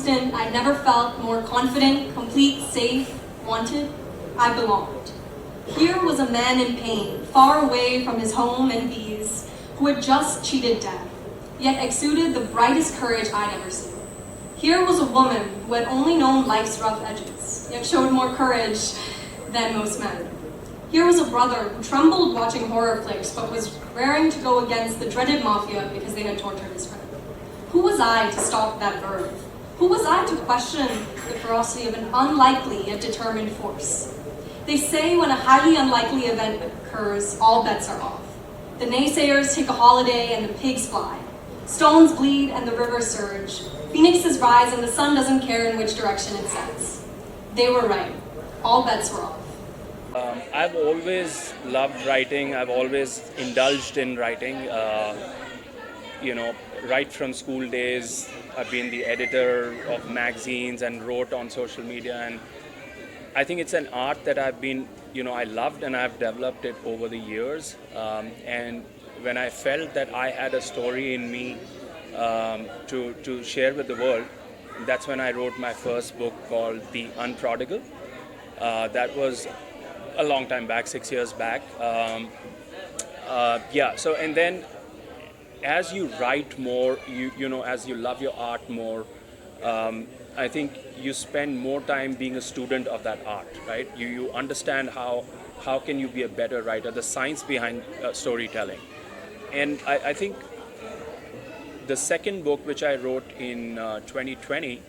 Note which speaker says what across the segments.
Speaker 1: instant I never felt more confident, complete, safe, wanted. I belonged. Here was a man in pain, far away from his home and bees, who had just cheated death, yet exuded the brightest courage I'd ever seen. Here was a woman who had only known life's rough edges, yet showed more courage than most men. Here was a brother who trembled watching horror flicks, but was raring to go against the dreaded mafia because they had tortured his friend. Who was I to stop that birth? Who was I to question the ferocity of an unlikely yet determined force? They say when a highly unlikely event occurs, all bets are off. The naysayers take a holiday and the pigs fly. Stones bleed and the rivers surge. Phoenixes rise and the sun doesn't care in which direction it sets. They were right. All bets were off.
Speaker 2: I've always loved writing. I've always indulged in writing. Right from school days, I've been the editor of magazines and wrote on social media. And I think it's an art that I loved, and I've developed it over the years. And when I felt that I had a story in me to share with the world, that's when I wrote my first book called The Unprodigal. That was a long time back, 6 years back. So and then as you write more, as you love your art more, I think you spend more time being a student of that art, right? You understand how can you be a better writer, the science behind storytelling. And I think the second book, which I wrote in 2020,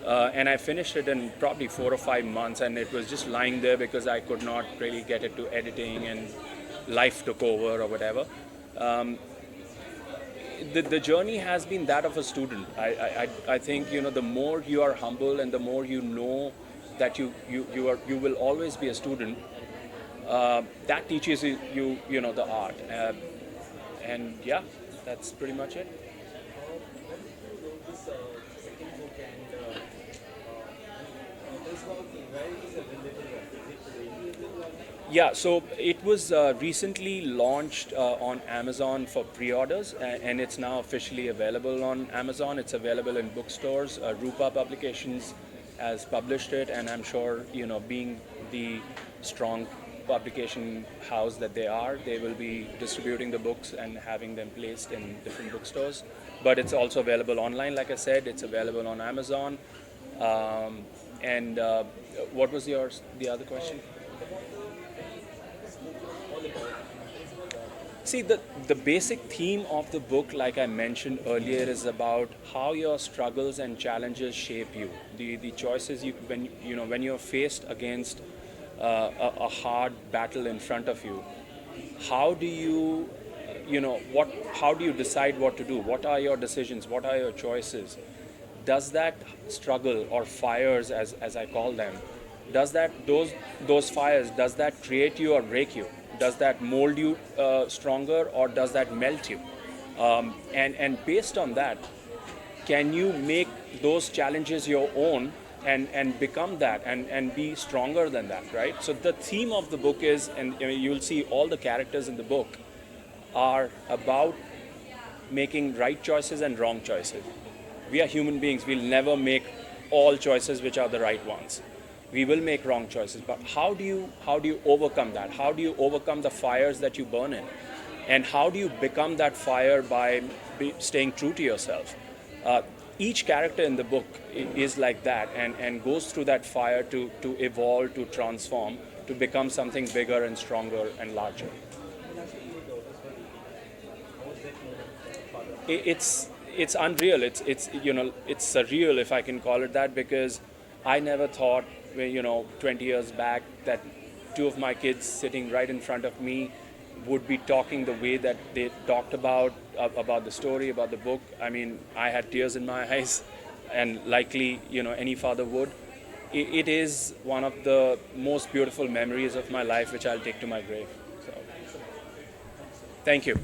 Speaker 2: and I finished it in probably 4 or 5 months, and it was just lying there because I could not really get it to editing, and life took over or whatever. The journey has been that of a student. I think the more you are humble and the more you know that you will always be a student, that teaches you the art. And yeah, that's pretty much it. Yeah, so it was recently launched on Amazon for pre-orders, and it's now officially available on Amazon. It's available in bookstores. Rupa Publications has published it, and I'm sure, being the strong publication house that they will be distributing the books and having them placed in different bookstores. But it's also available online, like I said. It's available on Amazon. And what was the other question? See, the basic theme of the book, like I mentioned earlier, is about how your struggles and challenges shape you. The choices when you're faced against a hard battle in front of you, how do you decide what to do? What are your decisions? What are your choices? Does that struggle, or fires as I call them, those fires, does that create you or break you? Does that mold you stronger, or does that melt you? And based on that, can you make those challenges your own and become that and be stronger than that, right? So the theme of the book is, and you'll see all the characters in the book are about making right choices and wrong choices. We are human beings. We'll never make all choices which are the right ones. We will make wrong choices, but how do you overcome that? How do you overcome the fires that you burn in? And how do you become that fire by staying true to yourself? Each character in the book is like that and goes through that fire to evolve, to transform, to become something bigger and stronger and larger. It's unreal. It's surreal, if I can call it that, because I never thought, 20 years back, that two of my kids sitting right in front of me would be talking the way that they talked about the story, about the book. I mean, I had tears in my eyes, and likely, any father would. It is one of the most beautiful memories of my life, which I'll take to my grave. So, thank you.